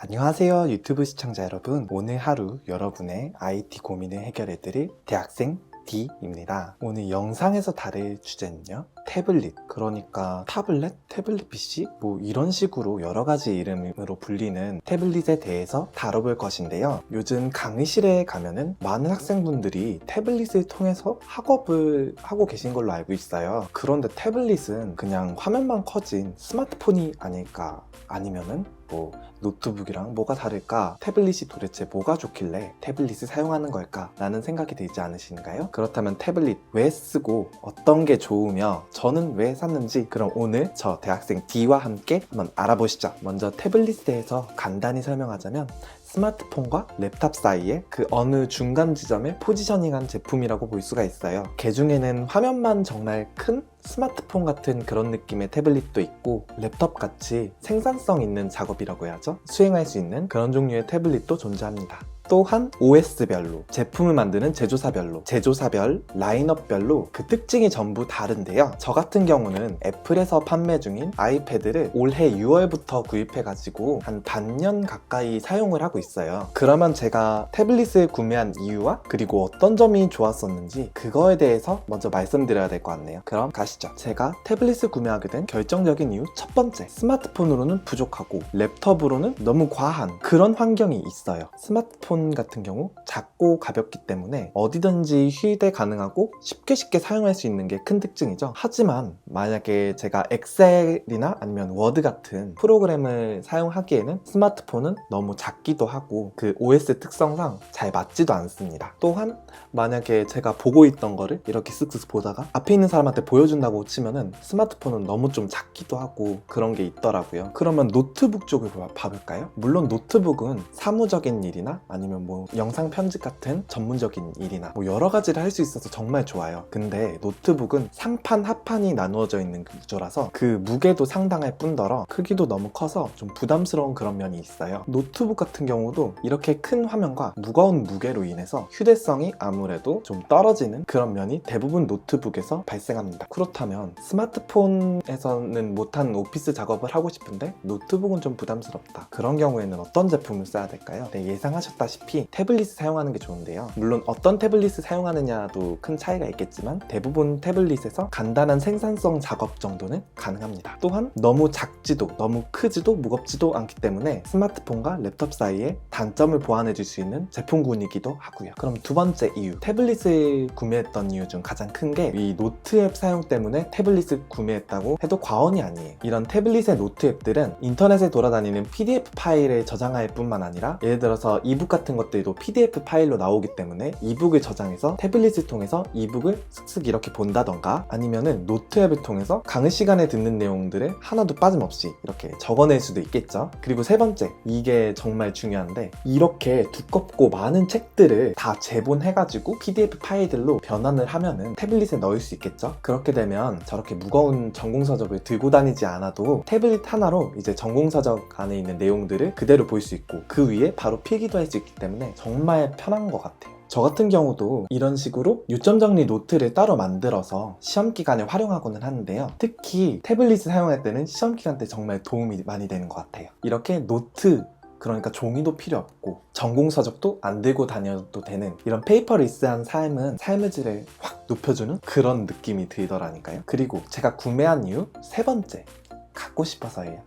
안녕하세요 유튜브 시청자 여러분. 오늘 하루 여러분의 IT 고민을 해결해드릴 대학생 D입니다. 오늘 영상에서 다룰 주제는요, 태블릿, 그러니까 타블렛, 태블릿 PC 뭐 이런 식으로 여러가지 이름으로 불리는 태블릿에 대해서 다뤄볼 것인데요. 요즘 강의실에 가면은 많은 학생분들이 태블릿을 통해서 학업을 하고 계신 걸로 알고 있어요. 그런데 태블릿은 그냥 화면만 커진 스마트폰이 아닐까, 아니면은 뭐 노트북이랑 뭐가 다를까? 태블릿이 도대체 뭐가 좋길래 태블릿을 사용하는 걸까? 라는 생각이 들지 않으신가요? 그렇다면 태블릿 왜 쓰고 어떤 게 좋으며 저는 왜 샀는지, 그럼 오늘 저 대학생 D와 함께 한번 알아보시죠. 먼저 태블릿에 대해서 간단히 설명하자면 스마트폰과 랩탑 사이에 그 어느 중간 지점에 포지셔닝한 제품이라고 볼 수가 있어요. 그 중에는 화면만 정말 큰 스마트폰 같은 그런 느낌의 태블릿도 있고, 랩탑 같이 생산성 있는 작업이라고 해야죠, 수행할 수 있는 그런 종류의 태블릿도 존재합니다. 또한 OS별로, 제품을 만드는 제조사별로, 제조사별, 라인업별로 그 특징이 전부 다른데요. 저 같은 경우는 애플에서 판매 중인 아이패드를 올해 6월부터 구입해가지고 한 반년 가까이 사용을 하고 있어요. 그러면 제가 태블릿을 구매한 이유와 그리고 어떤 점이 좋았었는지 그거에 대해서 먼저 말씀드려야 될 것 같네요. 그럼 가시죠. 제가 태블릿을 구매하게 된 결정적인 이유 첫 번째, 스마트폰으로는 부족하고 랩톱으로는 너무 과한 그런 환경이 있어요. 스마트폰 같은 경우 작고 가볍기 때문에 어디든지 휴대 가능하고 쉽게 사용할 수 있는 게 큰 특징이죠. 하지만 만약에 제가 엑셀이나 아니면 워드 같은 프로그램을 사용하기에는 스마트폰은 너무 작기도 하고 그 OS 특성상 잘 맞지도 않습니다. 또한 만약에 제가 보고 있던 거를 이렇게 쓱쓱 보다가 앞에 있는 사람한테 보여준다고 치면은 스마트폰은 너무 좀 작기도 하고 그런 게 있더라고요. 그러면 노트북 쪽을 봐볼까요? 물론 노트북은 사무적인 일이나 아니면 뭐 영상 편집 같은 전문적인 일이나 뭐 여러 가지를 할 수 있어서 정말 좋아요. 근데 노트북은 상판 하판이 나누어져 있는 구조라서 그 무게도 상당할 뿐더러 크기도 너무 커서 좀 부담스러운 그런 면이 있어요. 노트북 같은 경우도 이렇게 큰 화면과 무거운 무게로 인해서 휴대성이 아무래도 좀 떨어지는 그런 면이 대부분 노트북에서 발생합니다. 그렇다면 스마트폰에서는 못하는 오피스 작업을 하고 싶은데 노트북은 좀 부담스럽다. 그런 경우에는 어떤 제품을 써야 될까요? 네, 예상하셨다시피 태블릿을 사용하는 게 좋은데요. 물론 어떤 태블릿을 사용하느냐도 큰 차이가 있겠지만 대부분 태블릿에서 간단한 생산성 작업 정도는 가능합니다. 또한 너무 작지도 너무 크지도 무겁지도 않기 때문에 스마트폰과 랩톱 사이에 단점을 보완해 줄 수 있는 제품군이기도 하고요. 그럼 두 번째 이유, 태블릿을 구매했던 이유 중 가장 큰 게 이 노트 앱 사용 때문에 태블릿을 구매했다고 해도 과언이 아니에요. 이런 태블릿의 노트 앱들은 인터넷에 돌아다니는 PDF 파일을 저장할 뿐만 아니라 예를 들어서 이북 같은 것들도 PDF 파일로 나오기 때문에 이북을 저장해서 태블릿을 통해서 이북을 슥슥 이렇게 본다던가, 아니면은 노트 앱을 통해서 강의 시간에 듣는 내용들을 하나도 빠짐없이 이렇게 적어낼 수도 있겠죠. 그리고 세 번째, 이게 정말 중요한데, 이렇게 두껍고 많은 책들을 다 재본해가지고 PDF 파일들로 변환을 하면은 태블릿에 넣을 수 있겠죠. 그렇게 되면 저렇게 무거운 전공서적을 들고 다니지 않아도 태블릿 하나로 이제 전공서적 안에 있는 내용들을 그대로 볼 수 있고 그 위에 바로 필기도 할 수 있기 때문에 정말 편한 것 같아요. 저 같은 경우도 이런 식으로 요점 정리 노트를 따로 만들어서 시험 기간에 활용하고는 하는데요. 특히 태블릿을 사용할 때는 시험 기간 때 정말 도움이 많이 되는 것 같아요. 이렇게 노트, 그러니까 종이도 필요 없고 전공서적도 안 들고 다녀도 되는 이런 페이퍼리스한 삶은 삶의 질을 확 높여주는 그런 느낌이 들더라니까요. 그리고 제가 구매한 이유 세 번째, 갖고 싶어서예요.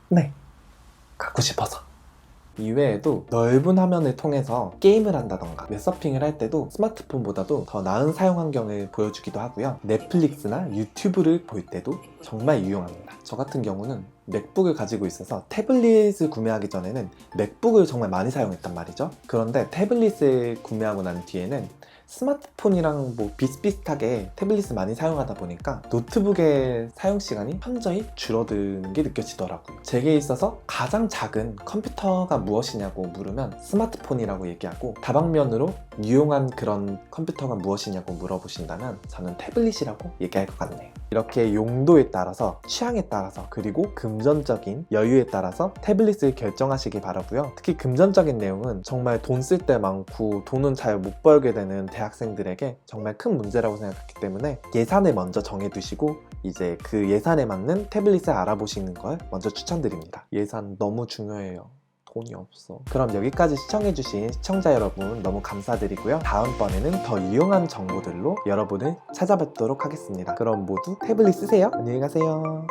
네, 갖고 싶어서. 이외에도 넓은 화면을 통해서 게임을 한다던가 웹서핑을 할 때도 스마트폰보다도 더 나은 사용 환경을 보여주기도 하고요. 넷플릭스나 유튜브를 볼 때도 정말 유용합니다. 저 같은 경우는 맥북을 가지고 있어서 태블릿을 구매하기 전에는 맥북을 정말 많이 사용했단 말이죠. 그런데 태블릿을 구매하고 난 뒤에는 스마트폰이랑 뭐 비슷비슷하게 태블릿을 많이 사용하다 보니까 노트북의 사용 시간이 현저히 줄어드는 게 느껴지더라고요. 제게 있어서 가장 작은 컴퓨터가 무엇이냐고 물으면 스마트폰이라고 얘기하고, 다방면으로 유용한 그런 컴퓨터가 무엇이냐고 물어보신다면 저는 태블릿이라고 얘기할 것 같네요. 이렇게 용도에 따라서, 취향에 따라서, 그리고 금전적인 여유에 따라서 태블릿을 결정하시기 바라고요. 특히 금전적인 내용은 정말 돈 쓸 때 많고 돈은 잘 못 벌게 되는 대학생들에게 정말 큰 문제라고 생각했기 때문에 예산을 먼저 정해두시고 이제 그 예산에 맞는 태블릿을 알아보시는 걸 먼저 추천드립니다. 예산 너무 중요해요. 돈이 없어. 그럼 여기까지 시청해주신 시청자 여러분 너무 감사드리고요. 다음번에는 더 유용한 정보들로 여러분을 찾아뵙도록 하겠습니다. 그럼 모두 태블릿 쓰세요. 안녕히 가세요.